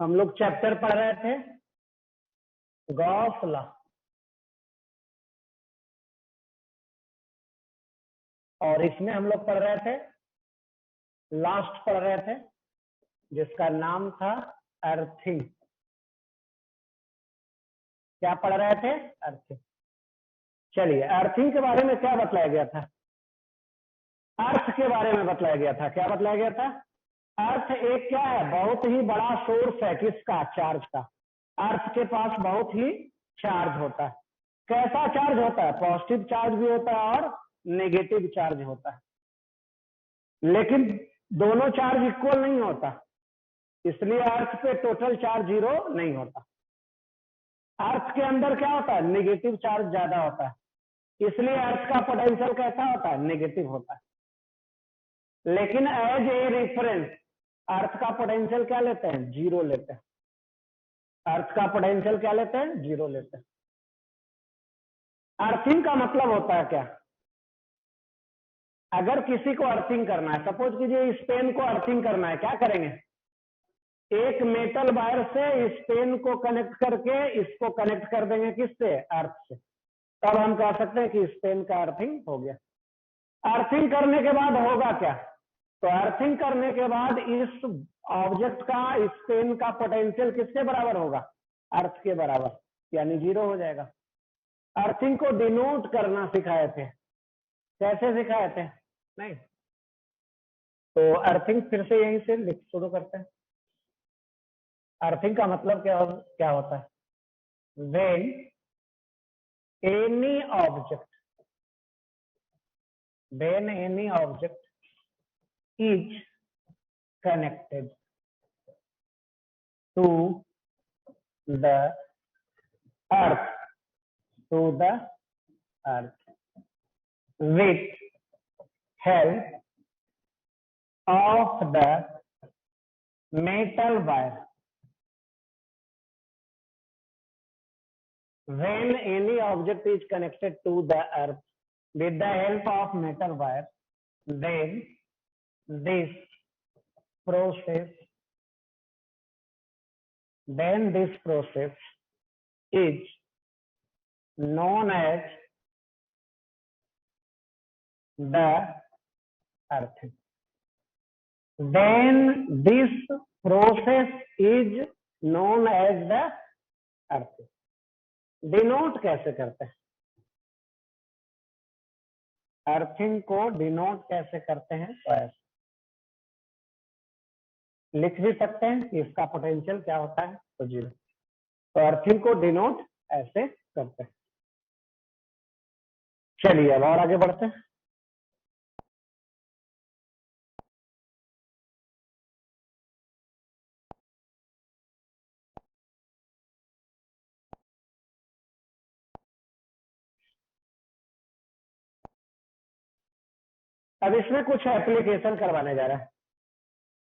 हम लोग चैप्टर पढ़ रहे थे गॉस लॉ, और इसमें हम लोग पढ़ रहे थे, लास्ट पढ़ रहे थे, जिसका नाम था अर्थिंग। क्या पढ़ रहे थे? अर्थिंग। चलिए, अर्थिंग के बारे में क्या बतलाया गया था? अर्थ के बारे में बतलाया गया था। क्या बतलाया गया था? अर्थ एक क्या है? बहुत ही बड़ा सोर्स है। किसका? चार्ज का। अर्थ के पास बहुत ही चार्ज होता है। कैसा चार्ज होता है? पॉजिटिव चार्ज भी होता है और नेगेटिव चार्ज होता है, लेकिन दोनों चार्ज इक्वल नहीं होता, इसलिए अर्थ पे टोटल चार्ज 0 नहीं होता। अर्थ के अंदर क्या होता है? नेगेटिव चार्ज ज्यादा होता है, इसलिए अर्थ का पोटेंशियल कैसा होता है? नेगेटिव होता है। लेकिन एज ए रेफरेंस अर्थ का पोटेंशियल क्या लेते हैं? 0 लेते हैं। अर्थ का पोटेंशियल क्या लेते हैं? 0 लेते हैं। अर्थिंग का मतलब होता है क्या? अगर किसी को अर्थिंग करना है, सपोज कीजिए इस पेन को अर्थिंग करना है, क्या करेंगे? एक मेटल वायर से इस पेन को कनेक्ट करके इसको कनेक्ट कर देंगे। किससे? अर्थ से। तब हम कह सकते हैं कि इस पेन का अर्थिंग हो गया। अर्थिंग करने के बाद होगा क्या? तो अर्थिंग करने के बाद इस ऑब्जेक्ट का, इस पेन का पोटेंशियल किसके बराबर होगा? अर्थ के बराबर, यानी 0 हो जाएगा। अर्थिंग को डिनोट करना सिखाए थे। कैसे सिखाए थे? नहीं, तो अर्थिंग फिर से यहीं से लिख शुरू करते हैं। अर्थिंग का मतलब क्या होता है? When any object is connected to the earth with help of the metal wire. When any object is connected to the earth with the help of metal wire, then this process is known as the earthing. Then this process is known as the earthing. Denote कैसे करते हैं? Earthing को denote कैसे करते हैं? तो ऐसे लिख भी सकते हैं कि इसका पोटेंशियल क्या होता है, तो 0। तो अर्थिंग को डिनोट ऐसे करते हैं। चलिए अब और आगे बढ़ते हैं। अब इसमें कुछ एप्लीकेशन करवाने जा रहा है।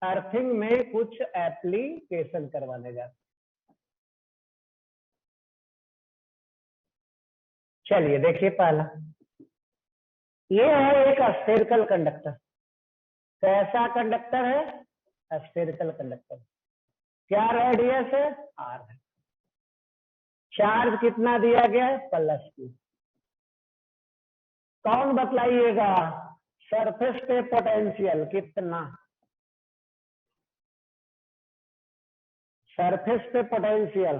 अर्थिंग में कुछ एप्लीकेशन करवाने जा रहा है। चलिए देखिए, पहला ये है एक स्फेरिकल कंडक्टर। कैसा कंडक्टर है? Spherical conductor. क्या रेडियस है? r है। चार्ज कितना दिया गया है? +q। कौन बतलाइएगा? सरफेस पे पोटेंशियल कितना? सरफेस पे पोटेंशियल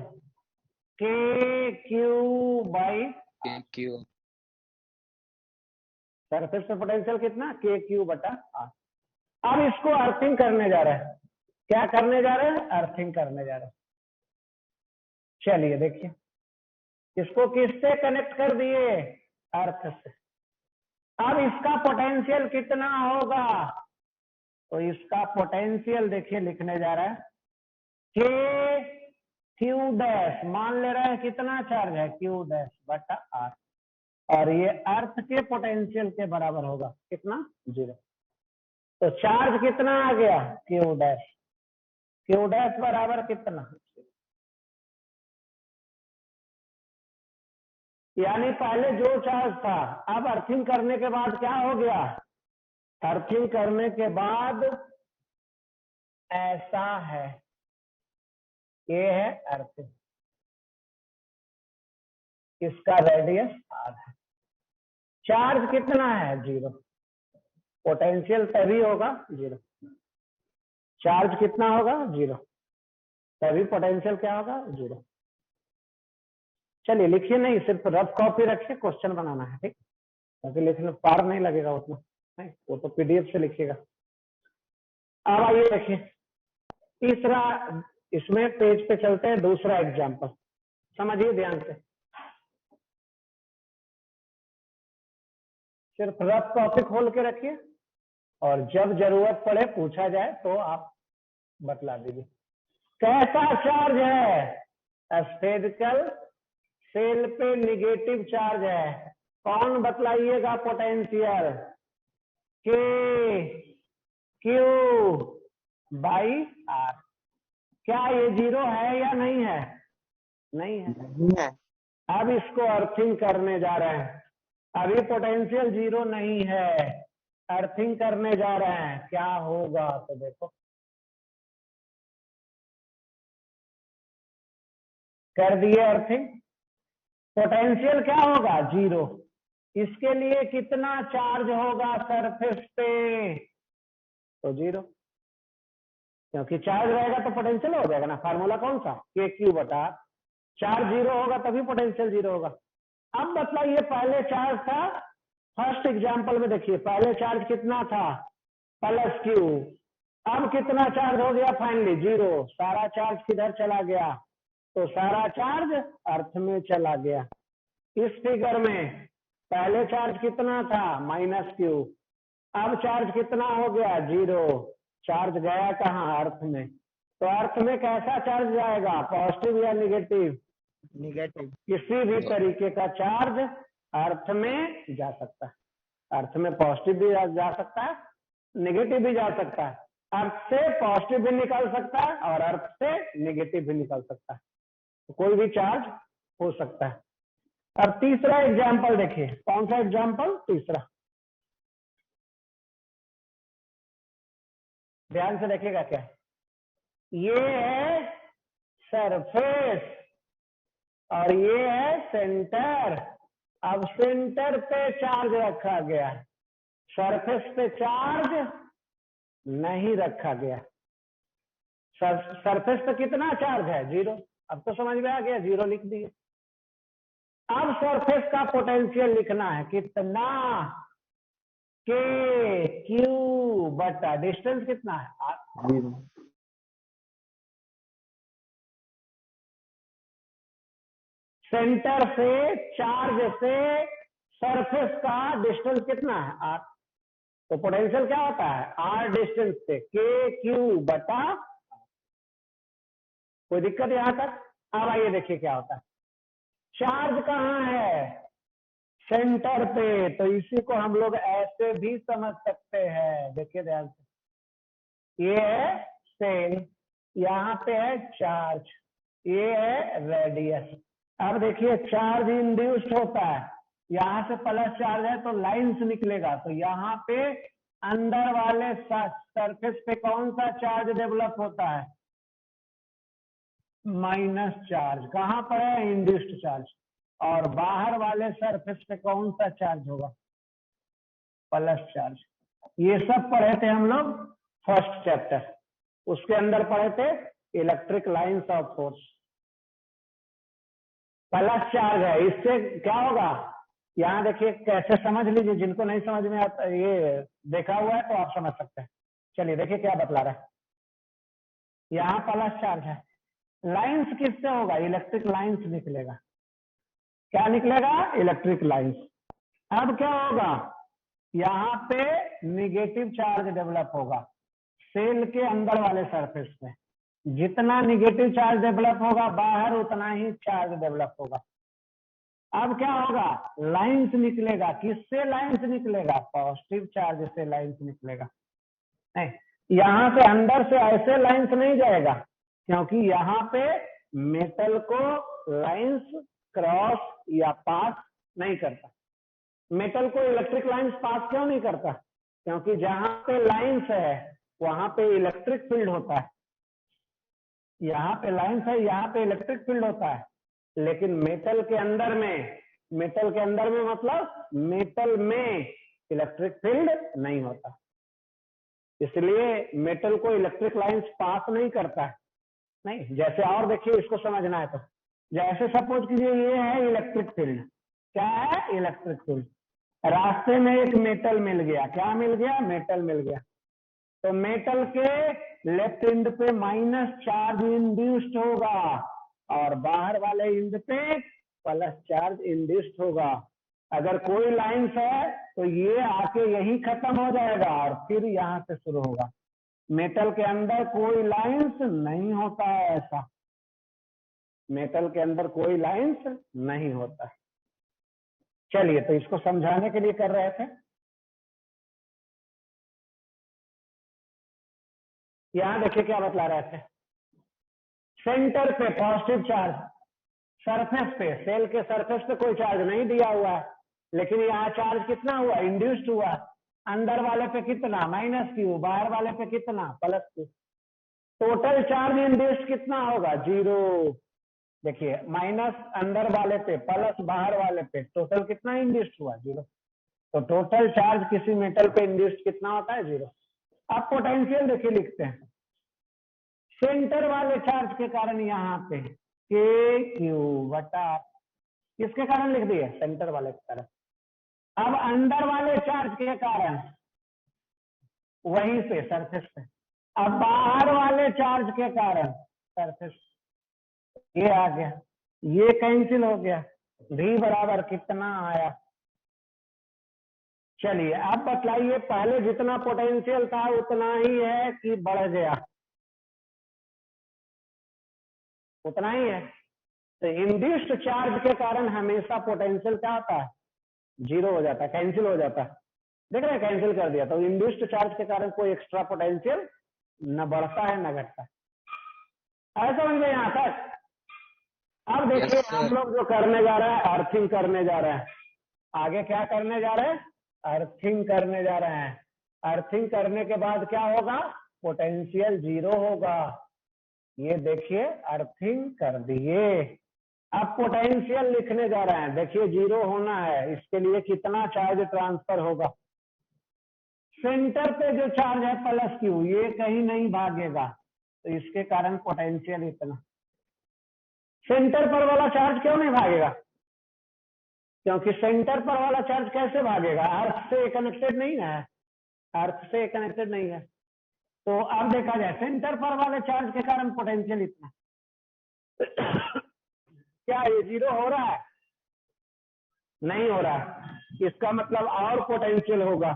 KQ/r। सरफेस पे पोटेंशियल कितना? KQ/r। अब इसको अर्थिंग करने जा रहे हैं। क्या करने जा रहे हैं? अर्थिंग करने जा रहे हैं। चलिए देखिए, इसको किससे कनेक्ट कर दिए? अर्थ से। अब इसका पोटेंशियल कितना होगा? तो इसका पोटेंशियल देखिए लिखने जा रहा है KQ'। मान ले रहे हैं कितना चार्ज है? Q'/r। और ये अर्थ के पोटेंशियल के बराबर होगा। कितना? 0। तो चार्ज कितना आ गया? Q'। Q' बराबर कितना? यानी पहले जो चार्ज था, अब अर्थिंग करने के बाद क्या हो गया? अर्थिंग करने के बाद ऐसा है। ये है अर्थ, इसका रेडियस r है। चार्ज कितना है 0, पोटेंशियल तभी होगा 0, चार्ज कितना होगा 0, तभी पोटेंशियल क्या होगा 0। चलिए लिखिए नहीं, सिर्फ रफ कॉपी रखिए, क्वेश्चन बनाना है, ठीक, क्योंकि लिखने पार नहीं लगेगा उतना, नहीं वो तो पीडीएफ से लिखिएगा। अब आइए देखिए तीसरा, इसमें पेज पे चलते हैं, दूसरा एग्जाम्पल समझिए ध्यान से, सिर्फ रफ कॉपी खोल के रखिए और जब जरूरत पड़े पूछा जाए तो आप बतला दीजिए। कैसा चार्ज है स्फेरिकल, सेल पे निगेटिव चार्ज है, कौन बतलाइएगा पोटेंशियल, के क्यू बाई आर। क्या ये 0 है या नहीं है, नहीं है। अब इसको अर्थिंग करने जा रहे हैं, अभी पोटेंशियल 0 नहीं है, अर्थिंग करने जा रहे हैं, क्या होगा तो देखो, कर दिए अर्थिंग, पोटेंशियल क्या होगा 0, इसके लिए कितना चार्ज होगा सरफेस पे, तो 0, क्योंकि चार्ज रहेगा तो पोटेंशियल हो जाएगा ना, फार्मूला कौन सा, के क्यू बटा, चार्ज 0 होगा तभी पोटेंशियल 0 होगा। अब बताइए पहले चार्ज था, फर्स्ट एग्जांपल में देखिए पहले चार्ज कितना था प्लस क्यू, अब कितना चार्ज हो गया फाइनली 0, सारा चार्ज किधर चला गया, तो सारा चार्ज अर्थ में चला गया। इस फिगर में पहले चार्ज कितना था माइनस क्यू, अब चार्ज कितना हो गया 0, चार्ज गया कहाँ अर्थ में, तो अर्थ में कैसा चार्ज जाएगा, पॉजिटिव या निगेटिव, निगेटिव, किसी भी तरीके का चार्ज अर्थ में जा सकता है, अर्थ में पॉजिटिव भी जा सकता है, निगेटिव भी जा सकता है, अर्थ से पॉजिटिव भी निकल सकता है और अर्थ से निगेटिव भी निकल सकता है, तो कोई भी चार्ज हो सकता है। अब तीसरा एग्जाम्पल देखिए, कौन सा एग्जाम्पल, तीसरा, ध्यान से देखिएगा क्या, ये है सरफेस और ये है सेंटर। अब सेंटर पे चार्ज रखा गया, सरफेस पे चार्ज नहीं रखा गया, सरफेस पे कितना चार्ज है 0, अब तो समझ में आ गया 0 लिख दिए। अब सरफेस का पोटेंशियल लिखना है कितना, के क्यू बटा डिस्टेंस कितना है 0, सेंटर से चार्ज से सरफेस का डिस्टेंस कितना है r, तो पोटेंशियल क्या होता है r डिस्टेंस से के क्यू बटा, कोई दिक्कत यहां तक। अब आइए देखिए क्या होता है, चार्ज कहाँ है सेंटर पे, तो इसी को हम लोग ऐसे भी समझ सकते हैं, देखिए ध्यान से, ये है सेल, यहाँ पे है चार्ज, ये है रेडियस। अब देखिए चार्ज इंड्यूस्ड होता है, यहाँ से प्लस चार्ज है तो लाइंस निकलेगा, तो यहाँ पे अंदर वाले सरफेस पे कौन सा चार्ज डेवलप होता है, माइनस चार्ज, कहां पर है इंड्यूस्ड चार्ज, और बाहर वाले सरफेस पे कौन सा चार्ज होगा, प्लस चार्ज। ये सब पढ़े थे हम लोग फर्स्ट चैप्टर, उसके अंदर पढ़े थे electric lines of force, plus charge है, इससे क्या होगा, यहाँ देखिए कैसे समझ लीजिए, जिनको नहीं समझ में आता ये देखा हुआ है तो आप समझ सकते हैं। चलिए देखिए क्या बतला रहा है, यहाँ प्लस चार्ज है, लाइंस किससे होगा, इलेक्ट्रिक लाइंस निकलेगा, क्या निकलेगा इलेक्ट्रिक लाइंस। अब क्या होगा, यहाँ पे निगेटिव चार्ज डेवलप होगा सेल के अंदर वाले सरफेस पे, जितना निगेटिव चार्ज डेवलप होगा बाहर उतना ही चार्ज डेवलप होगा। अब क्या होगा, लाइंस निकलेगा, किससे लाइंस निकलेगा, पॉजिटिव चार्ज से लाइंस निकलेगा, नहीं यहाँ से अंदर से ऐसे लाइंस नहीं जाएगा, क्योंकि यहाँ पे मेटल को लाइंस क्रॉस या पास नहीं करता, मेटल को इलेक्ट्रिक लाइंस पास क्यों नहीं करता, क्योंकि जहां पे लाइंस है वहां पे इलेक्ट्रिक फील्ड होता है, यहाँ पे लाइंस है, यहाँ पे इलेक्ट्रिक फील्ड होता है, लेकिन मेटल के अंदर में मतलब मेटल में इलेक्ट्रिक फील्ड नहीं होता, इसलिए मेटल को इलेक्ट्रिक लाइंस पास नहीं करता है। नहीं, जैसे और देखिए, इसको समझना है तो जैसे सपोज कीजिए ये है इलेक्ट्रिक फील्ड, क्या है इलेक्ट्रिक फील्ड, रास्ते में एक मेटल मिल गया, क्या मिल गया, मेटल मिल गया, तो मेटल के लेफ्ट एंड पे माइनस चार्ज इंड्यूस्ड होगा और बाहर वाले एंड पे प्लस चार्ज इंड्यूस्ड होगा। अगर कोई लाइंस है तो ये आके यही खत्म हो जाएगा और फिर यहाँ से शुरू होगा। मेटल के अंदर कोई लाइंस नहीं होता है, ऐसा मेटल के अंदर कोई लाइंस नहीं होता है। चलिए, तो इसको समझाने के लिए कर रहे थे। यहां देखिए क्या बतला रहे थे, सेंटर पे पॉजिटिव चार्ज, सरफेस पे, सेल के सरफेस पे कोई चार्ज नहीं दिया हुआ है, लेकिन यहाँ चार्ज कितना हुआ, इंड्यूस्ड हुआ, अंदर वाले पे कितना माइनस क्यू, बाहर वाले पे कितना plus Q, total charge induced कितना होगा, 0। देखिए, माइनस अंदर वाले पे प्लस बाहर वाले पे, टोटल कितना इंड्यूस्ड हुआ, 0। तो टोटल चार्ज किसी मेटल पे इंड्यूस्ड कितना होता है, 0। अब पोटेंशियल देखिए लिखते हैं, सेंटर वाले चार्ज के कारण यहाँ पे के क्यू बटा, किसके कारण लिख दिए, सेंटर वाले के कारण। अब अंदर वाले चार्ज के कारण वहीं पे सरफेस पे, अब बाहर वाले चार्ज के कारण सरफेस, ये आ गया, ये कैंसिल हो गया, v बराबर कितना आया। चलिए, अब बतलाइए, पहले जितना पोटेंशियल था उतना ही है कि बढ़ गया, उतना ही है। तो इंड्यूस्ड चार्ज के कारण हमेशा पोटेंशियल क्या होता है, 0 हो जाता है, कैंसिल हो जाता है। देख रहे हैं, कैंसिल कर दिया, तो इंड्यूस्ड चार्ज के कारण कोई एक्स्ट्रा पोटेंशियल न बढ़ता है न घटता है। ऐसा समझ गए यहाँ तक। अब देखिए, हम लोग जो करने जा रहे हैं, अर्थिंग करने जा रहे हैं। आगे क्या करने जा रहे हैं, अर्थिंग करने जा रहे हैं। अर्थिंग करने के बाद क्या होगा, पोटेंशियल 0 होगा। ये देखिए, अर्थिंग कर दिए, अब पोटेंशियल लिखने जा रहे हैं। देखिए, 0 होना है, इसके लिए कितना चार्ज ट्रांसफर होगा, सेंटर पे जो चार्ज है प्लस क्यू, ये कहीं नहीं भागेगा, तो इसके कारण पोटेंशियल इतना। सेंटर पर वाला चार्ज क्यों नहीं भागेगा, क्योंकि सेंटर पर वाला चार्ज कैसे भागेगा, अर्थ से कनेक्टेड नहीं है, अर्थ से कनेक्टेड नहीं है। तो अब देखा जाए, सेंटर पर वाले चार्ज के कारण पोटेंशियल इतना। क्या ये 0 हो रहा है, नहीं हो रहा है, इसका मतलब और पोटेंशियल होगा।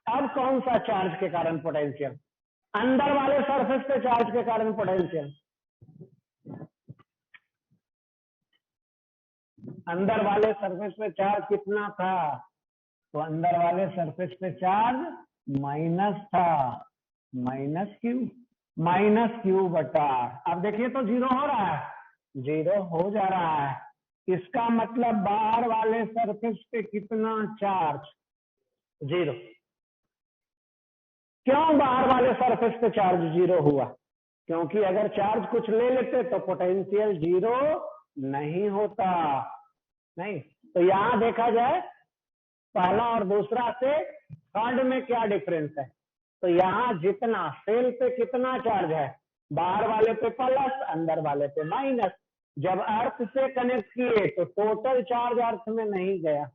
अब कौन सा चार्ज के कारण पोटेंशियल, अंदर वाले सरफेस पे चार्ज के कारण पोटेंशियल, अंदर वाले सरफेस पे चार्ज कितना था, तो अंदर वाले सरफेस पे चार्ज माइनस था, माइनस क्यू बटा। अब देखिए, तो 0 हो रहा है, 0 हो जा रहा है, इसका मतलब बाहर वाले सरफेस पे कितना चार्ज, 0। क्यों बाहर वाले सरफेस पे चार्ज 0 हुआ, क्योंकि अगर चार्ज कुछ ले लेते तो पोटेंशियल 0 नहीं होता। नहीं, तो यहां देखा जाए, पहला और दूसरा से थर्ड में क्या डिफरेंस है, तो यहाँ जितना सेल पे कितना चार्ज है, बाहर वाले पे प्लस, अंदर वाले पे माइनस। जब अर्थ से कनेक्ट किए तो टोटल चार्ज अर्थ में नहीं गया,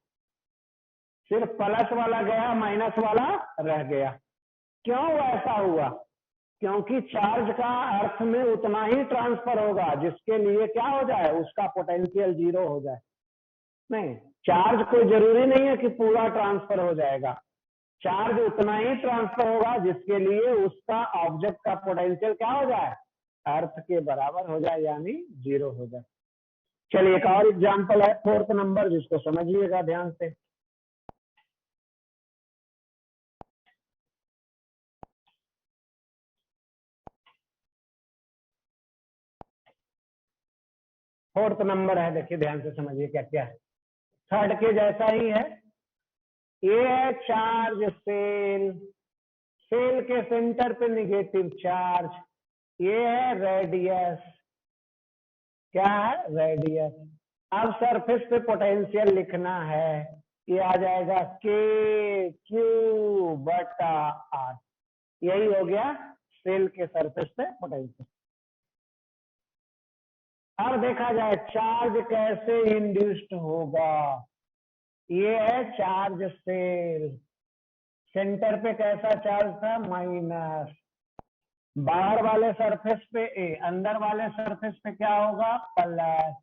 सिर्फ प्लस वाला गया, माइनस वाला रह गया। क्यों ऐसा हुआ, क्योंकि चार्ज का अर्थ में उतना ही ट्रांसफर होगा जिसके लिए क्या हो जाए, उसका पोटेंशियल 0 हो जाए। नहीं, चार्ज कोई जरूरी नहीं है कि पूरा ट्रांसफर हो जाएगा, चार्ज उतना ही ट्रांसफर होगा जिसके लिए उसका ऑब्जेक्ट का पोटेंशियल क्या हो जाए, अर्थ के बराबर हो जाए, यानी 0 हो जाए। चलिए, एक और एग्जांपल है, 4th नंबर, जिसको समझिएगा ध्यान से। फोर्थ नंबर है, देखिए ध्यान से समझिए क्या क्या है, थर्ड के जैसा ही है। ये है चार्ज सेल, सेल के सेंटर पे निगेटिव चार्ज, ये है रेडियस, क्या है, रेडियस। अब सरफेस पे पोटेंशियल लिखना है, ये आ जाएगा के क्यू बटा आर। यही हो गया सेल के सरफेस पे पोटेंशियल। अब देखा जाए चार्ज कैसे इंड्यूस्ड होगा। ये है चार्ज सेल। सेंटर पे कैसा चार्ज था, माइनस। बाहर वाले सरफेस पे ए, अंदर वाले सरफेस पे क्या होगा, प्लस।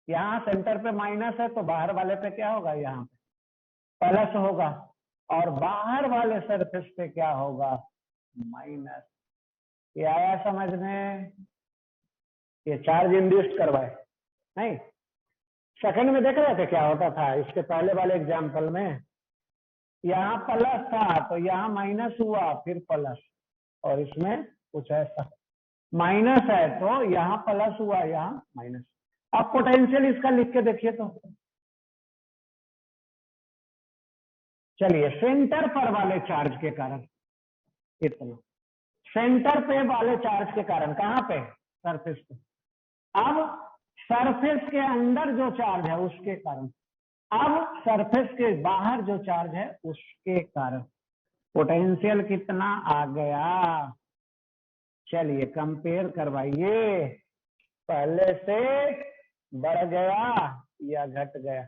यहाँ सेंटर पे माइनस है तो बाहर वाले पे क्या होगा, यहाँ पे प्लस होगा। और बाहर वाले सरफेस पे क्या होगा, माइनस। ये आया समझ में। ये चार्ज इंड्यूस्ड करवाए नहीं। सेकंड में देख रहे थे क्या होता था, इसके पहले वाले एग्जाम्पल में यहाँ प्लस था तो यहाँ माइनस हुआ फिर प्लस, और इसमें कुछ ऐसा माइनस है तो यहाँ प्लस हुआ यहाँ माइनस। अब पोटेंशियल इसका लिख के देखिए तो। चलिए सेंटर पर वाले चार्ज के कारण इतना, सेंटर पे वाले चार्ज के कारण कहाँ पे, सरफेस पे। अब सरफेस के अंदर जो चार्ज है उसके कारण, अब सरफेस के बाहर जो चार्ज है उसके कारण पोटेंशियल कितना आ गया। चलिए कंपेयर करवाइए, पहले से बढ़ गया या घट गया,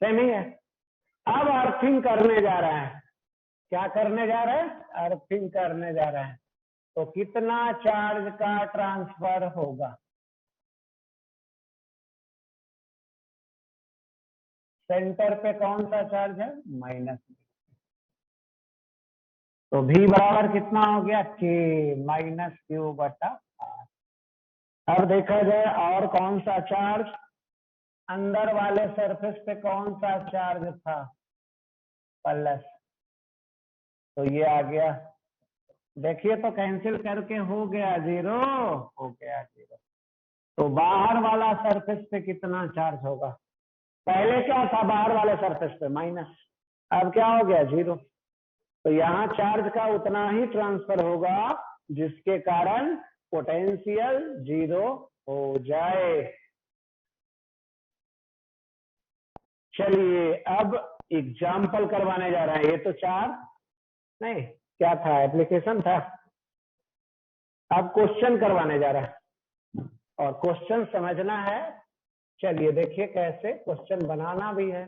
सेम ही है। अब अर्थिंग करने जा रहे हैं, क्या करने जा रहे हैं, अर्थिंग करने जा रहे हैं। तो कितना चार्ज का ट्रांसफर होगा, सेंटर पे कौन सा चार्ज है, माइनस। तो V बराबर कितना हो गया, के माइनस क्यू बटा आर। अब देखा जाए और कौन सा चार्ज, अंदर वाले सरफेस पे कौन सा चार्ज था, प्लस। तो ये आ गया, देखिए तो कैंसिल करके हो गया जीरो, हो गया जीरो। तो बाहर वाला सरफेस पे कितना चार्ज होगा, पहले क्या था बाहर वाले सरफेस पे माइनस, अब क्या हो गया जीरो। तो यहाँ चार्ज का उतना ही ट्रांसफर होगा जिसके कारण पोटेंशियल जीरो हो जाए। चलिए अब एग्जाम्पल करवाने जा रहे हैं। ये तो चार नहीं, क्या था, एप्लीकेशन था। अब क्वेश्चन करवाने जा रहा है और क्वेश्चन समझना है। चलिए देखिए कैसे क्वेश्चन बनाना भी है।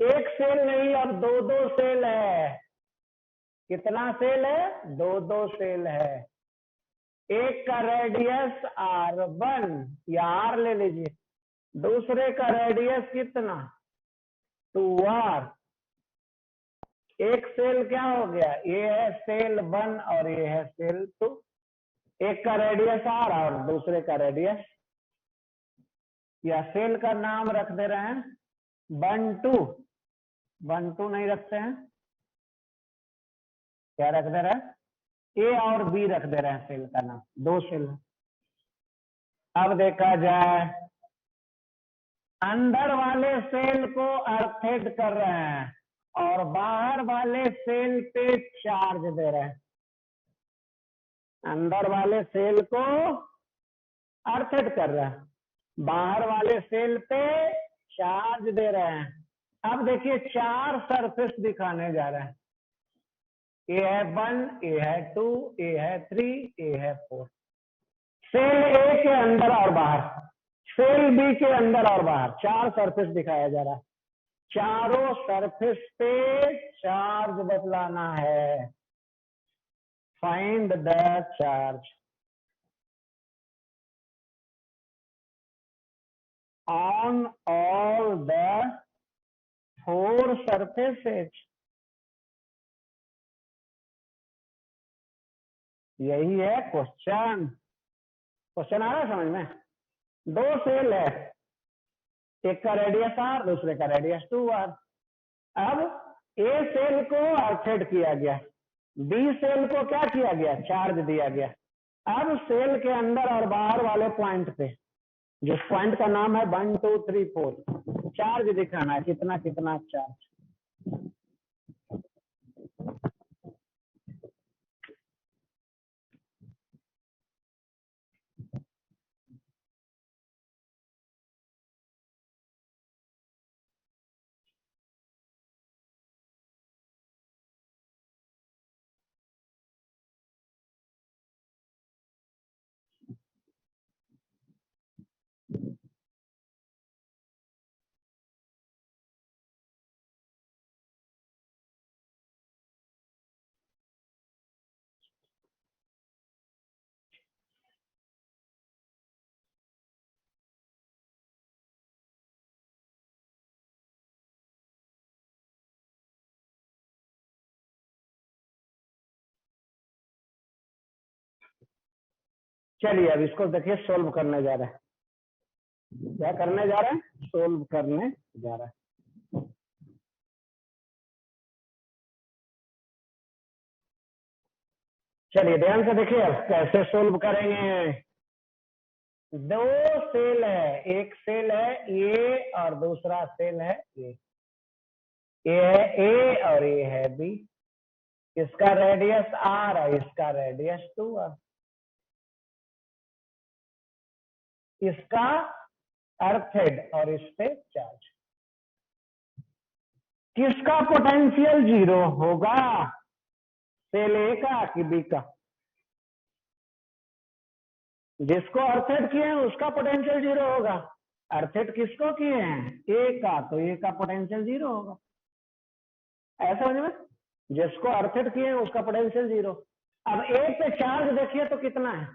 एक सेल नहीं, अब दो दो सेल है। कितना सेल है, दो दो सेल है। एक का रेडियस R1 या R ले लीजिए, दूसरे का रेडियस कितना 2R। एक सेल क्या हो गया, ये है सेल 1 और ये है सेल 2। एक का रेडियस R और दूसरे का रेडियस, या सेल का नाम रख दे रहे हैं 1 2, 1 2 नहीं रखते हैं, क्या रख दे रहे हैं, ए और बी रख दे रहे हैं सेल का नाम, दो सेल। अब देखा जाए, अंदर वाले सेल को अर्थेड कर रहे हैं और बाहर वाले सेल पे चार्ज दे रहे हैं। अंदर वाले सेल को अर्थेड कर रहे हैं, बाहर वाले सेल पे चार्ज दे रहे हैं। अब देखिए चार सरफेस दिखाने जा रहे हैं, ए है 1, ए है 2, ए है 3, ए है 4। सेल ए के अंदर और बाहर, सेल बी के अंदर और बाहर, चार सरफेस दिखाया जा रहा है। चारों सरफेस पे चार्ज बदलाना है। Find the charge on all the 4 surfaces. यही है क्वेश्चन। क्वेश्चन आ रहा है समझ में। दो सेल है, एक का रेडियस R, दूसरे का रेडियस 2R। अब ए सेल को अर्थेड किया गया, बी सेल को क्या किया गया, चार्ज दिया गया। अब सेल के अंदर और बाहर वाले पॉइंट पे, जिस पॉइंट का नाम है 1 2 3 4, चार्ज दिखाना है, कितना कितना चार्ज। चलिए अब इसको देखिए सोल्व करने जा रहे हैं। क्या करने जा रहे हैं? सोल्व करने जा रहे हैं। चलिए ध्यान से देखिए अब कैसे सोल्व करेंगे। दो सेल है, एक सेल है ए और दूसरा सेल है ए। ये है ए और ये है बी। इसका रेडियस आर है, इसका रेडियस 2r। इसका अर्थेड और इस पे चार्ज। किसका पोटेंशियल 0 होगा? सेल ए का कि बी का? जिसको अर्थेड किए हैं उसका पोटेंशियल 0 होगा। अर्थेड किसको किए हैं? ए का, तो ए का पोटेंशियल 0 होगा। ऐसा समझ में? जिसको अर्थेड किए हैं उसका पोटेंशियल 0। अब ए पे चार्ज देखिए तो कितना है?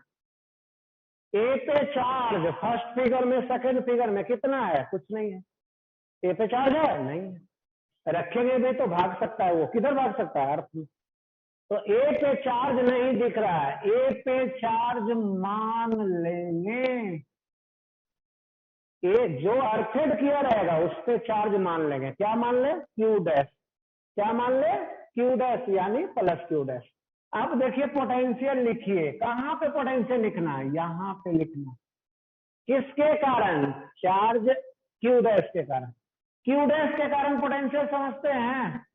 ए पे चार्ज फर्स्ट फिगर में, सेकंड फिगर में कितना है? कुछ नहीं है। ए पे चार्ज है? नहीं है। रखेंगे भी तो भाग सकता है, वो किधर भाग सकता है? अर्थ में। तो ए पे चार्ज नहीं दिख रहा है, ए पे चार्ज मान लेंगे। ए जो अर्थेड किया रहेगा उस पे चार्ज मान लेंगे। क्या मान ले? Q dash. क्या मान ले? क्यू डैश, यानी प्लस क्यू डैश। अब देखिए पोटेंशियल लिखिए। कहाँ पे पोटेंशियल लिखना है? यहाँ पे लिखना। किसके कारण? चार्ज क्यू डैश के कारण। क्यू डैश के कारण पोटेंशियल समझते हैं?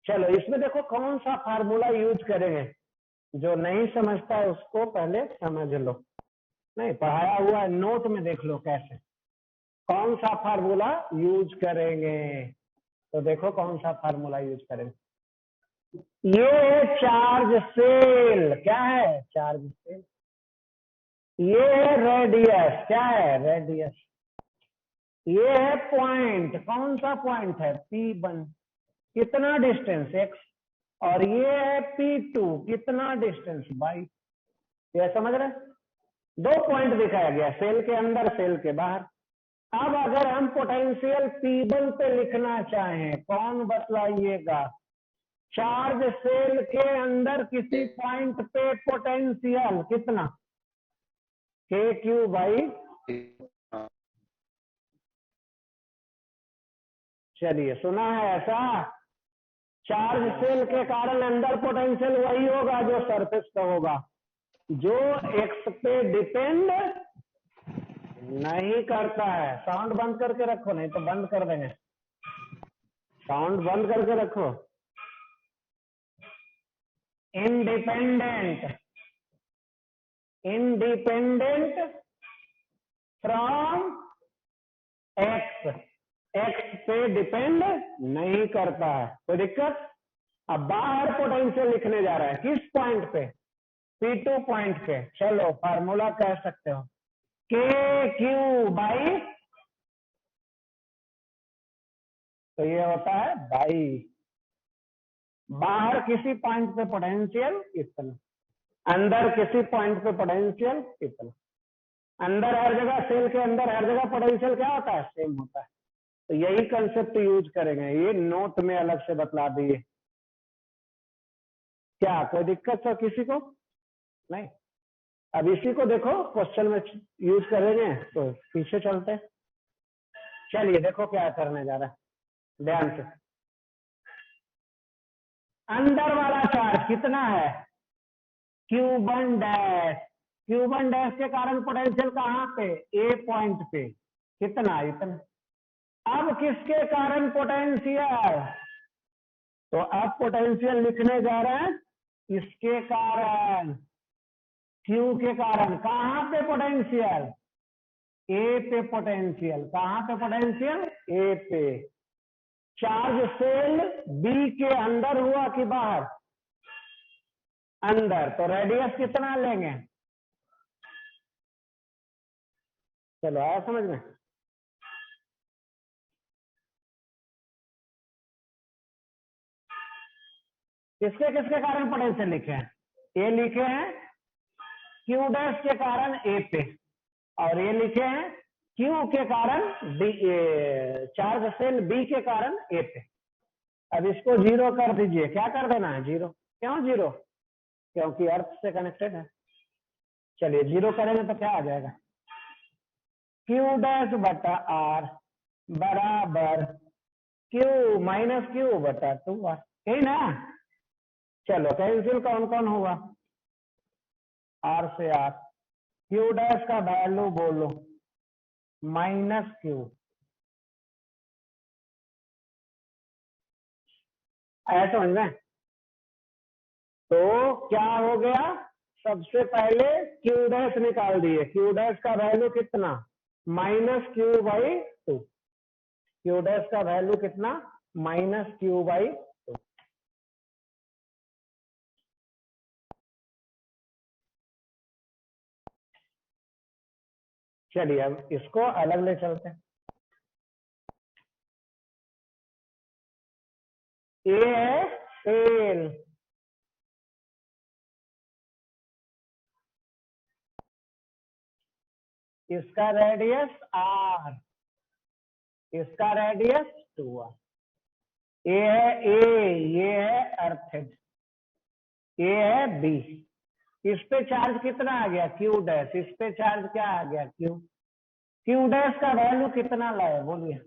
चलो इसमें देखो कौन सा फार्मूला यूज करेंगे। जो नहीं समझता है उसको पहले समझ लो। नहीं पढ़ाया हुआ है, नोट में देख लो कैसे। कौन सा फार्मूला यूज करेंगे? तो देखो कौन सा फार्मूला यूज करेंगे। ये चार्ज सेल क्या है? Charge cell. ये है रेडियस। क्या है? रेडियस। ये है पॉइंट। कौन सा पॉइंट है? P1। कितना डिस्टेंस? x। और ये है P2। कितना डिस्टेंस? y। ये समझ रहे? दो पॉइंट दिखाया गया, सेल के अंदर, सेल के बाहर। अब अगर हम पोटेंशियल P1 पे लिखना चाहें, कौन बतलाइएगा? चार्ज सेल के अंदर किसी पॉइंट पे पोटेंशियल कितना? KQ/। चलिए सुना है ऐसा? चार्ज सेल के कारण अंदर पोटेंशियल वही होगा जो सरफेस पे होगा, जो एक्स पे डिपेंड नहीं करता है। साउंड बंद करके रखो, नहीं तो बंद कर देंगे। साउंड बंद करके रखो। Independent. Independent from x. X पे डिपेंड नहीं करता है। कोई दिक्कत? अब बाहर पोटेंशियल लिखने जा रहा है, किस पॉइंट पे? P2 पॉइंट पे। चलो फार्मूला कह सकते हो KQ/। तो ये होता है बाई। बाहर किसी पॉइंट पे पोटेंशियल इतना, अंदर किसी पॉइंट पे पोटेंशियल इतना। अंदर हर जगह, सेल के अंदर हर जगह पोटेंशियल क्या होता है? सेम होता है। तो यही कंसेप्ट यूज करेंगे। ये नोट में अलग से बतला दिए। क्या कोई दिक्कत है किसी को? नहीं। अब इसी को देखो क्वेश्चन में यूज करेंगे तो पीछे चलते। चलिए देखो क्या करने जा रहा है, ध्यान से। अंदर वाला चार्ज कितना है? Q1 dash. Q1 डैश के कारण पोटेंशियल कहाँ पे? ए पॉइंट पे। कितना? इतना। अब किसके कारण पोटेंशियल? तो अब पोटेंशियल लिखने जा रहे हैं इसके कारण, Q के कारण। कहाँ पे पोटेंशियल? ए पे पोटेंशियल। कहाँ पे पोटेंशियल? ए पे। चार्ज सेल बी के अंदर हुआ कि बाहर? अंदर। तो रेडियस कितना लेंगे? चलो आया समझ में? किसके किसके कारण पोटेंशियल लिखे हैं? ये लिखे हैं क्यू डैश के कारण ए पे, और ये लिखे हैं क्यू के कारण बी, चार्ज सेल बी के कारण ए पे। अब इसको 0 कर दीजिए। क्या कर देना है? 0। क्यों 0? क्योंकि अर्थ से कनेक्टेड है। चलिए 0 करेंगे तो क्या आ जाएगा? क्यू डैश बटा आर बराबर क्यू माइनस क्यू बटा 2r, यही ना? चलो कैंसिल कौन कौन हुआ? आर से आर। क्यू डैश का वैल्यू बोलो माइनस क्यू, ऐसा समझ में? तो क्या हो गया? सबसे पहले क्यू डैश निकाल दिए। क्यू डैश का वैल्यू कितना? Minus Q by 2। Q dash का वैल्यू कितना? Minus Q by 2। चलिए अब इसको अलग ले चलते हैं। ए है सेल, इसका रेडियस आर, इसका रेडियस 2r। ए है ए, ये है अर्थेड, ये है बी। इस पे चार्ज कितना आ गया? Q dash. इस पे चार्ज क्या आ गया? क्यू। क्यू डैश का वैल्यू कितना लाए बोलिए?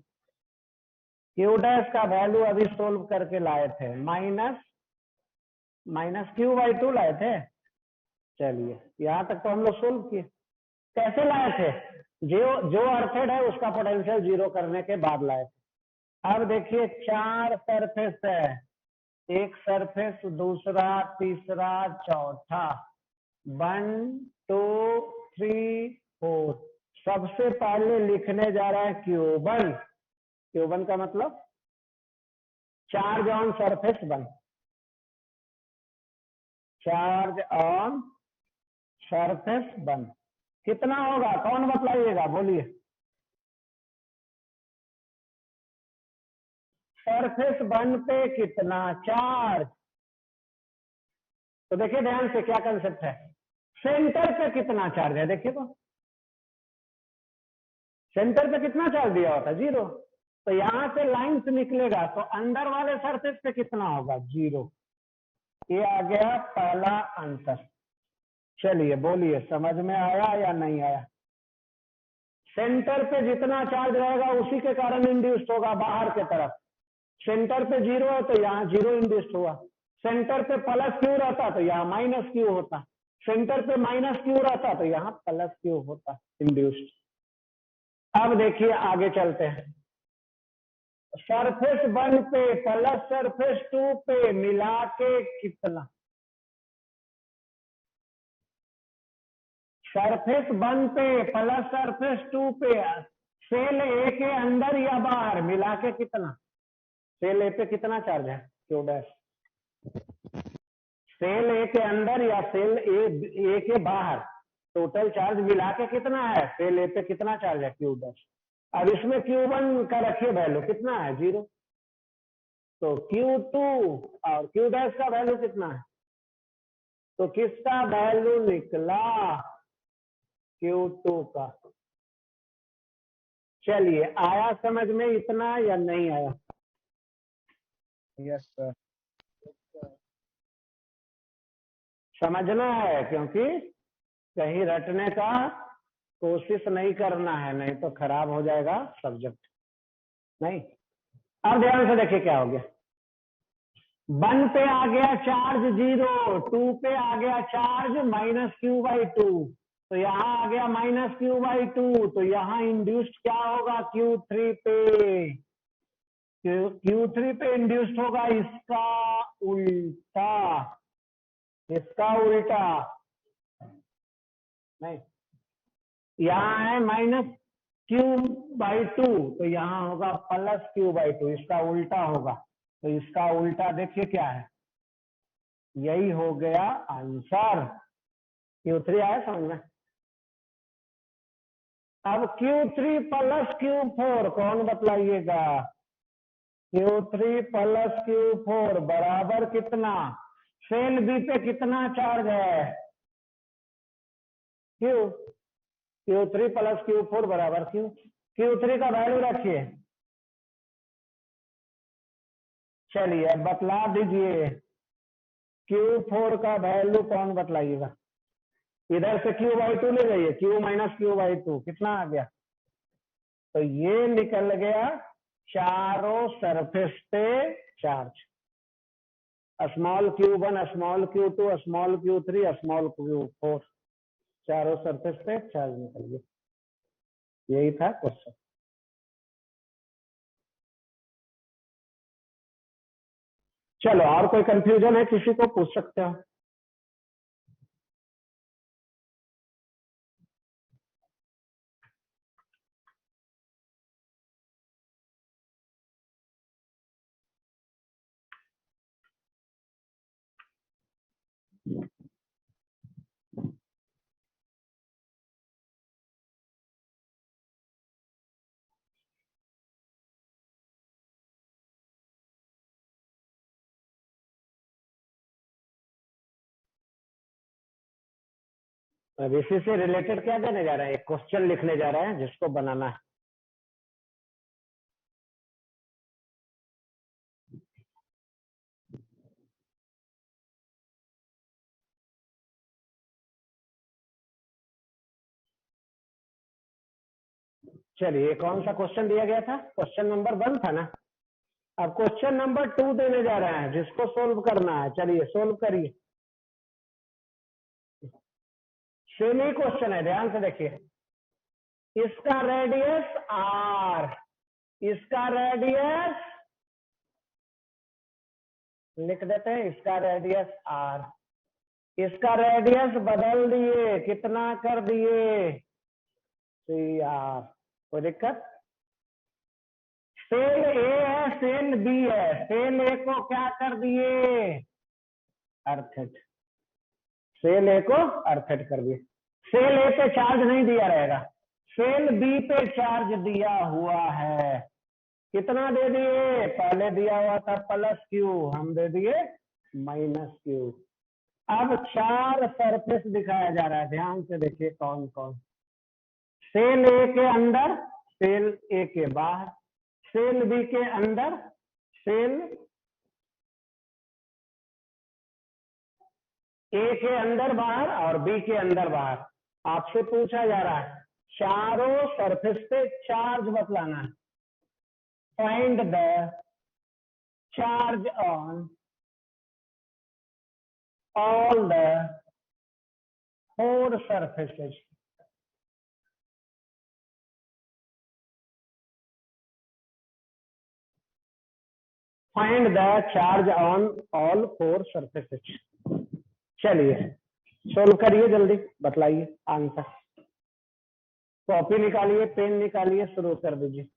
क्यू डैश का वैल्यू अभी सोल्व करके लाए थे, माइनस क्यू बाई 2 लाए थे। चलिए यहां तक तो हम लोग सोल्व किए। कैसे लाए थे? जो जो अर्थेड है उसका पोटेंशियल 0 करने के बाद लाए थे। अब देखिए 4 सरफेस है, एक सरफेस, दूसरा, तीसरा, चौथा, 1 2 3 4। सबसे पहले लिखने जा रहा है क्यूबन। क्यूबन का मतलब charge on surface 1, charge on surface 1 कितना होगा? कौन बतलाइएगा बोलिए? सरफेस 1 पे कितना चार्ज? तो देखिए ध्यान से क्या कंसेप्ट है। सेंटर पे कितना चार्ज है? देखिए तो सेंटर पे कितना चार्ज दिया होता? 0। तो यहां से लाइन से निकलेगा तो अंदर वाले सरफेस पे कितना होगा? 0। ये आ गया पहला आंसर। चलिए बोलिए समझ में आया या नहीं आया? सेंटर पे जितना चार्ज रहेगा उसी के कारण इंड्यूस्ड होगा बाहर के तरफ। सेंटर पे 0 है तो यहाँ 0 इंड्यूस्ड हुआ। सेंटर पे प्लस क्यू रहता तो यहाँ माइनस क्यू होता। सेंटर पे माइनस क्यू रहता तो यहाँ प्लस क्यू होता इंड्यूस्ड। अब देखिए आगे चलते हैं। सरफेस 1 पे प्लस सरफेस 2 पे मिला के कितना? सरफेस 1 पे प्लस सरफेस 2 पे सेल ए के अंदर या बाहर मिला के कितना? सेल ए पे कितना चार्ज है? Q dash. सेल ए के अंदर या सेल ए के बाहर टोटल चार्ज मिला के कितना है? सेल ए पे कितना चार्ज है? Q dash. अब इसमें Q1 का रखिए वैल्यू कितना है? 0। तो Q2 और Q डैश का वैल्यू कितना है? तो किसका वैल्यू निकला? Q2 का। चलिए आया समझ में इतना या नहीं आया? Yes sir. समझना है क्योंकि कहीं रटने का कोशिश नहीं करना है, नहीं तो खराब हो जाएगा सब्जेक्ट। नहीं, अब ध्यान से देखिए क्या हो गया। 1 पे आ गया चार्ज 0, 2 पे आ गया चार्ज माइनस क्यू बाई 2, तो यहाँ आ गया माइनस क्यू बाई 2, तो यहाँ इंड्यूस्ड क्या होगा? Q3 पे। Q3 पे इंड्यूस्ड होगा इसका उल्टा, इसका उल्टा। नहीं, यहाँ है माइनस क्यू बाई 2, तो यहाँ होगा प्लस क्यू बाई 2, इसका उल्टा होगा। तो इसका उल्टा देखिए क्या है, यही हो गया आंसर। Q3 आया समझ में? अब Q3 प्लस Q4 कौन बतलाइएगा? Q3 प्लस Q4 बराबर कितना? सेल बी पे कितना चार्ज है? Q। Q3 प्लस Q4 बराबर Q। Q3 का वैल्यू रखिए। चलिए अब बतला दीजिए। Q4 का वैल्यू कौन बतलाइएगा? इधर से Q/2 ले जाइए, Q माइनस Q/2 कितना आ गया? तो ये निकल गया चारों सरफेस पे charge, small Q1, small Q2, small Q3, small Q4, चारों सरफेस पे चार्ज निकल गया। यही था क्वेश्चन। चलो, और कोई कंफ्यूजन है किसी को, पूछ सकते हो। अब इसी से रिलेटेड क्या करने जा रहे हैं, एक क्वेश्चन लिखने जा रहे हैं जिसको बनाना है। चलिए, कौन सा क्वेश्चन दिया गया था? क्वेश्चन नंबर 1 था ना। अब क्वेश्चन नंबर 2 देने जा रहे हैं जिसको सोल्व करना है। चलिए सोल्व करिए। सेम ही क्वेश्चन है, ध्यान से देखिए। इसका रेडियस r, इसका रेडियस लिख देते हैं, इसका रेडियस r, इसका रेडियस बदल दिए, कितना कर दिए? CR। कोई दिक्कत? सेल ए है, सेल बी है, सेल ए को क्या कर दिए? अर्थेट। सेल ए को अर्थेट कर दिए। सेल ए पे चार्ज नहीं दिया रहेगा, सेल बी पे चार्ज दिया हुआ है। कितना दे दिए? पहले दिया हुआ था +Q, हम दे दिए -Q। अब 4 सरफेस दिखाया जा रहा है, ध्यान से देखिए कौन कौन। सेल ए के अंदर, सेल ए के बाहर, सेल बी के अंदर, सेल ए के अंदर बाहर और बी के अंदर बाहर। आपसे पूछा जा रहा है चारों सरफेस पे चार्ज बतलाना है। Find the charge on all the 4 surfaces। Find the charge on all 4 surfaces। चलिए सोल्व करिए, जल्दी बतलाइए आंसर। कॉपी निकालिए, पेन निकालिए, शुरू कर दीजिए।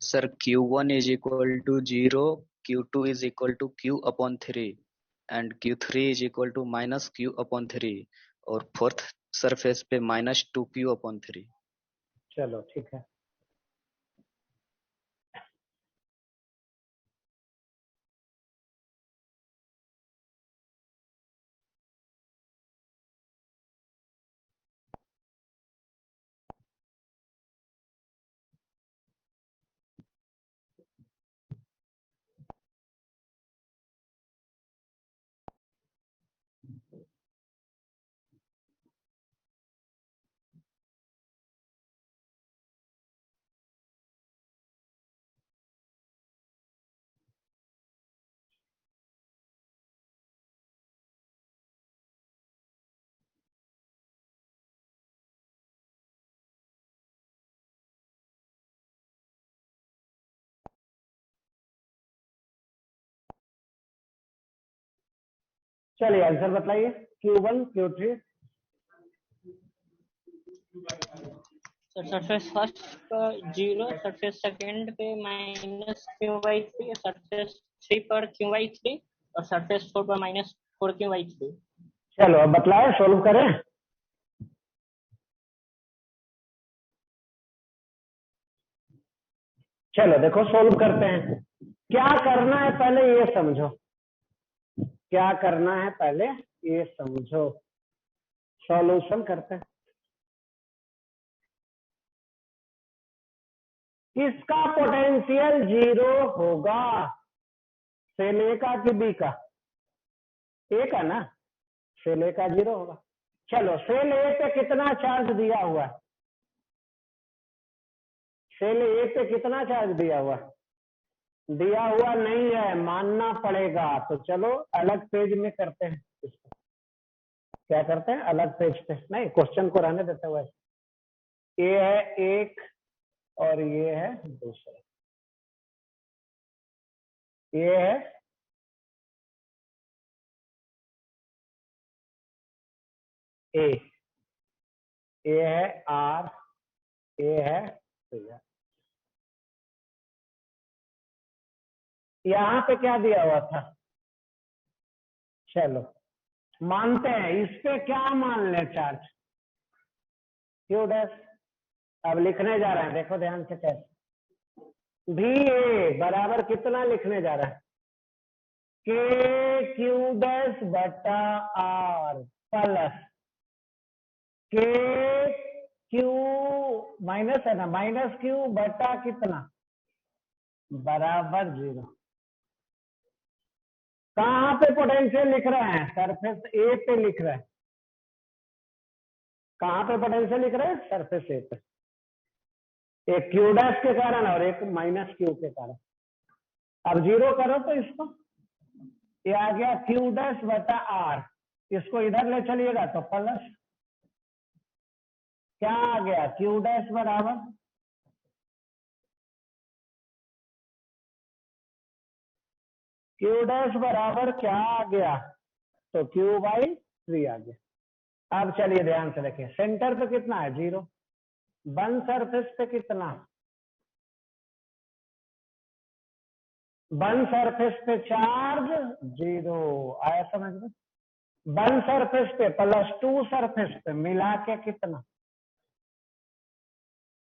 Sir Q1 is equal to 0, Q2 is equal to Q/3 and Q3 is equal to -Q/3 और fourth surface पे -2Q/3। चलो ठीक है। चलिए आंसर बताइए। Q1, Q3। सरफेस फर्स्ट पर 0, सरफेस सेकंड पे -Q/3, सरफेस 3 पर Q/3 और सरफेस 4 पर -4Q/3। चलो अब बतलाए, सोल्व करें। चलो देखो सोल्व करते हैं। क्या करना है पहले ये समझो, क्या करना है पहले ये समझो, सॉल्यूशन करते हैं। किसका पोटेंशियल 0 होगा, सेल ए का कि बी का? ए का ना, सेल ए का 0 होगा। चलो सेल ए पे कितना चार्ज दिया हुआ है, सेल ए पे कितना चार्ज दिया हुआ है? दिया हुआ नहीं है, मानना पड़ेगा। तो चलो अलग पेज में करते हैं इसको। क्या करते हैं, अलग पेज पे नहीं, क्वेश्चन को रहने देते हुए। ये है एक और ये है दूसरा, ये है ए, ये है आर, ये है सी। यहाँ पे क्या दिया हुआ था, चलो मानते हैं, इस पे क्या मान ले चार्ज, क्यू डैश। अब लिखने जा रहे हैं, देखो ध्यान से कैसे। भी ए बराबर कितना लिखने जा रहा है, के क्यू डैश बटा आर प्लस के क्यू माइनस है ना, माइनस क्यू बटा कितना, बराबर 0। कहां पे पोटेंशियल लिख रहे हैं, सरफेस ए पे लिख रहे हैं। कहां पे पोटेंशियल लिख रहे हैं, सरफेस ए पे। एक क्यू डैश के कारण और एक माइनस क्यू के कारण। अब 0 करो तो इसको, ये आ गया क्यू डैश बटा आर, इसको इधर ले चलिएगा तो प्लस, क्या आ गया, क्यू डैश बराबर क्यू डैश बराबर क्या आ गया, तो क्यू बाई 3 आ गया। अब चलिए ध्यान से देखिए, सेंटर पे कितना है 0, वन सरफेस पे कितना, वन सरफेस पे चार्ज 0 आया समझ में। वन सरफेस पे प्लस 2 सरफेस पे मिला के कितना,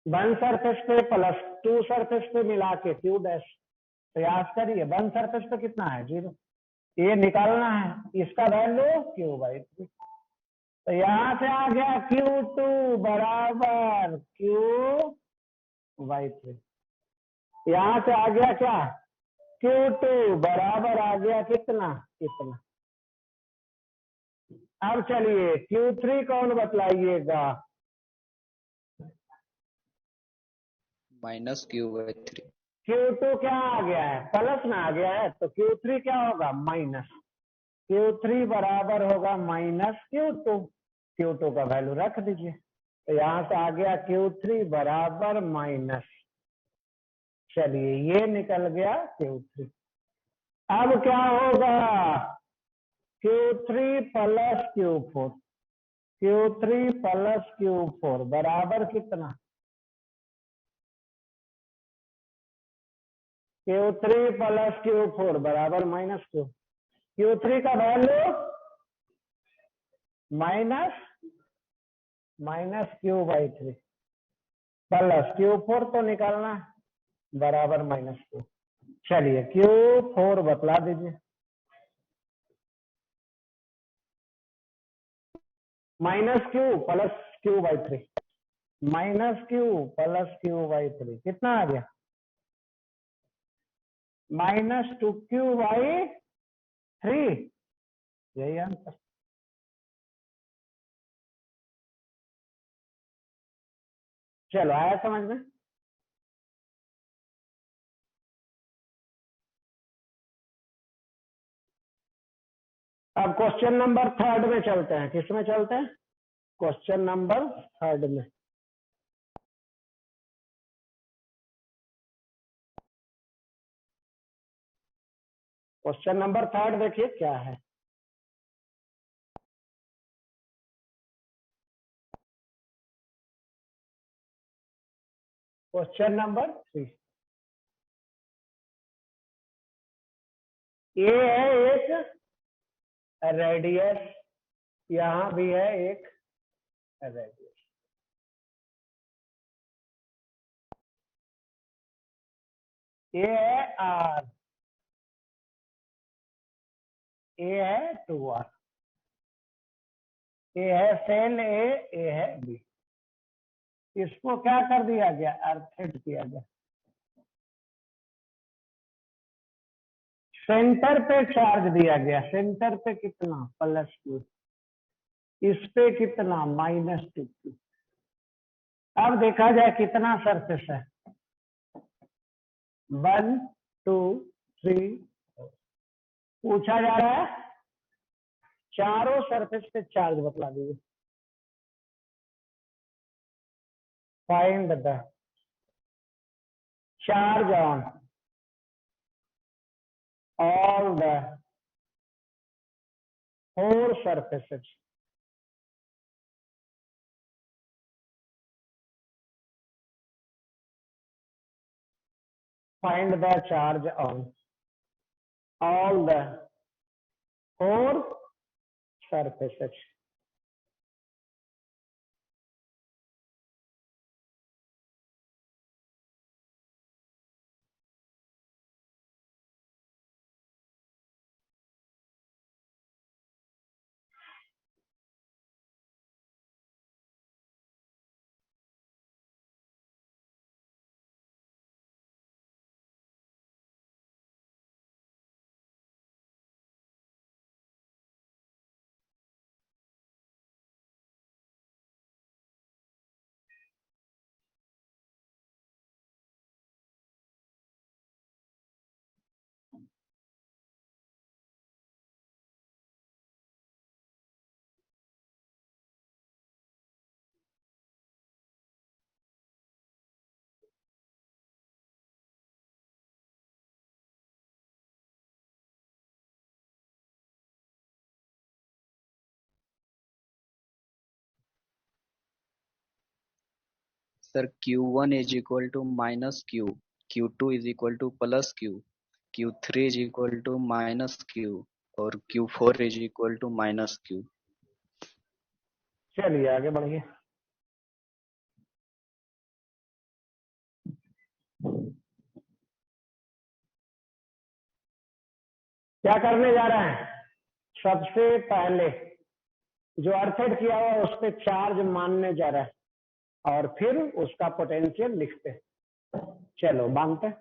वन सरफेस पे प्लस 2 सरफेस पे मिला के क्यू डैश। तो याद करिए वन सरफेस पे कितना है 0, ये निकालना है, इसका वैल्यू क्यू बाई 3। तो यहां से आ गया Q2 बराबर क्यू बाई 3। यहां से आ गया क्या, Q2 बराबर आ गया कितना, कितना। अब चलिए Q3 कौन बतलाइएगा, माइनस क्यू बाई 3। Q2 क्या आ गया है, प्लस में आ गया है, तो Q3 क्या होगा, माइनस। Q3 बराबर होगा माइनस Q2, Q2 का वैल्यू रख दीजिए। तो यहां से आ गया Q3 बराबर माइनस, चलिए ये निकल गया Q3। अब क्या होगा, Q3 plus Q4, Q3 plus Q4 बराबर कितना, Q3 प्लस Q4 बराबर माइनस Q। Q3 का value minus Q by 3 plus Q4 तो निकालना बराबर माइनस Q। चलिए Q4 बतला दीजिए, minus Q plus Q by 3, minus Q plus Q by 3 कितना आ गया, माइनस 2Q बाई 3, यही आंसर। चलो आया समझ में। अब क्वेश्चन नंबर 3 में चलते हैं, किस में चलते हैं, क्वेश्चन नंबर 3 में। क्वेश्चन नंबर 3 देखिए क्या है, क्वेश्चन नंबर 3। ये है एक रेडियस, यहां भी है एक रेडियस। ए है आर, ए है 2r, ए है सेल ए है बी। इसको क्या कर दिया गया, अर्थेड किया गया। सेंटर पे चार्ज दिया गया, सेंटर पे कितना +2, इस पे कितना -2q। अब देखा जाए कितना सरफेस है, 1 2 3 पूछा जा रहा है चारों सरफेस पे चार्ज बतला दीजिए। Find the charge on all the 4 surfaces find the charge on all the 4 surfaces। Sir Q1 is equal to -Q, Q2 is equal to +Q, Q3 is equal to -Q और Q4 is equal to -Q। चलिए आगे बढ़िए। क्या करने जा रहे हैं, सबसे पहले जो अर्थेड किया हुआ उस पर चार्ज मानने जा रहा है और फिर उसका पोटेंशियल लिखते हैं। चलो मानते हैं,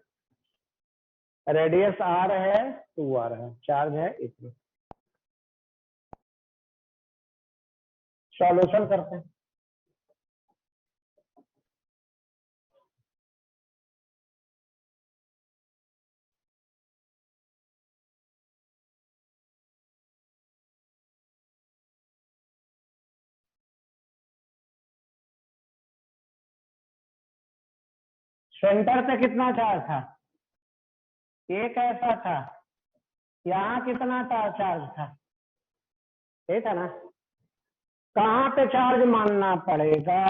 रेडियस r है 2r है, चार्ज है इतना। सॉल्यूशन करते हैं। सेंटर पे कितना चार्ज था, एक ऐसा था, यहाँ कितना था चार्ज था, ठीक है ना। कहाँ पे चार्ज मानना पड़ेगा,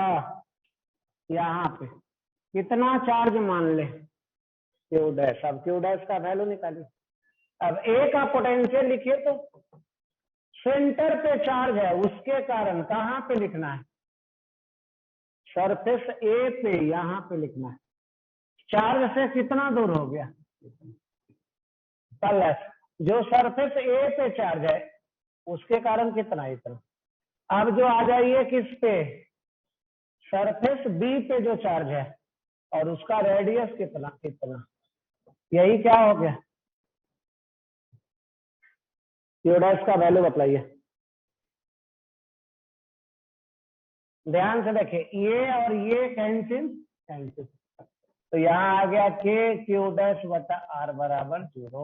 यहाँ पे कितना चार्ज मान ले, क्यू डैश। अब क्यू डैश का वैल्यू निकालिए। अब ए का पोटेंशियल लिखिए, तो सेंटर पे चार्ज है उसके कारण कहाँ पे लिखना है, सरफेस ए पे, यहाँ पे लिखना है। चार्ज से कितना दूर हो गया, प्लस जो सरफेस ए पे चार्ज है उसके कारण कितना, इतना। अब जो आ जाइए किस पे, सरफेस बी पे जो चार्ज है और उसका रेडियस कितना, कितना। यही क्या हो गया, क्यू डैश का वैल्यू बतलाइए। ध्यान से देखिए, ये और ये कैंसिल कैंसिल, तो यहाँ आ गया के क्यू डैश बटा आर बराबर 0।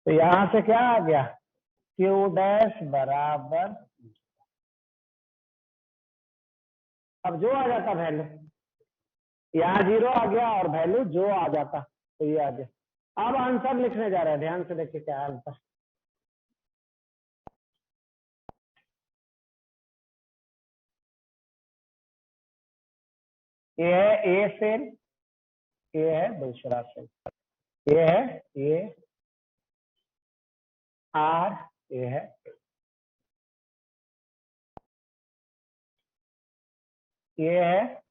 तो यहाँ से क्या आ गया, क्यू डैश बराबर, अब जो आ जाता वैल्यू, यहाँ 0 आ गया और वैल्यू जो आ जाता तो ये आ गया। अब आंसर लिखने जा रहे हैं, ध्यान से देखिए क्या आंसर। ये है ए सेल, ये है दूसरा सेल, ये है ये आर, ये है ये है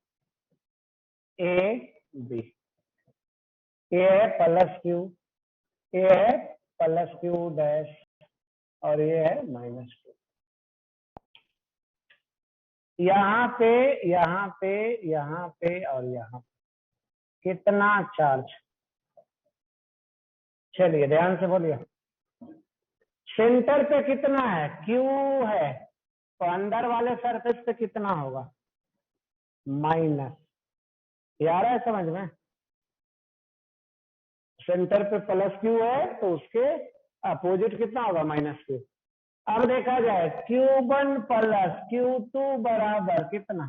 ए बी। ये है प्लस क्यू, ये है प्लस क्यू डैश और ये है माइनस क्यू। यहाँ पे यहाँ पे यहाँ पे और यहाँ पे कितना चार्ज? चलिए ध्यान से बोलिए। सेंटर पे कितना है? क्यू है, तो अंदर वाले सरफेस पे कितना होगा? माइनस। ये आ रहा है समझ में? सेंटर पे प्लस क्यू है तो उसके अपोजिट कितना होगा? Minus Q. अब देखा जाए Q1 प्लस Q2 बराबर कितना?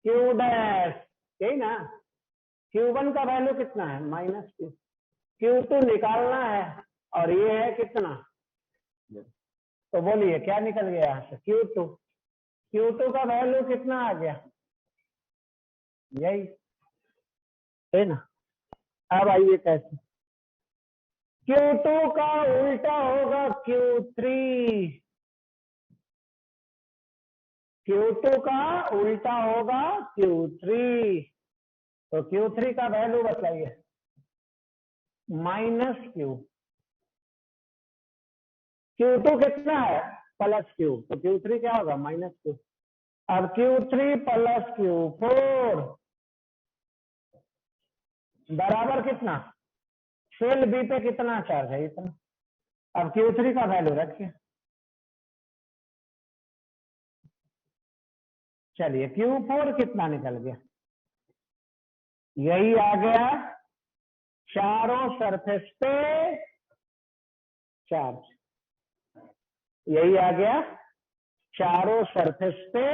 Q डैश, यही ना? Q1 का वैल्यू कितना है? Minus Q. Q2 निकालना है और ये है कितना? तो बोलिए क्या निकल गया यहाँ से? Q2। Q2 का वैल्यू कितना आ गया? यही है ना? अब आइए कैसे? Q2 का उल्टा होगा Q3। Q2 का उल्टा होगा Q3, तो Q3 का वैल्यू बताइए। Minus Q. Q2 कितना है? प्लस क्यू, तो Q3 क्या होगा? Minus Q. अब Q3 प्लस Q4 बराबर कितना? सेल बी पे कितना चार्ज है? इतना। अब Q3 का वैल्यू रखिए। चलिए Q4 कितना निकल गया? यही आ गया, चारों सरफेस पे चार्ज। यही आ गया, चारों सरफेस पे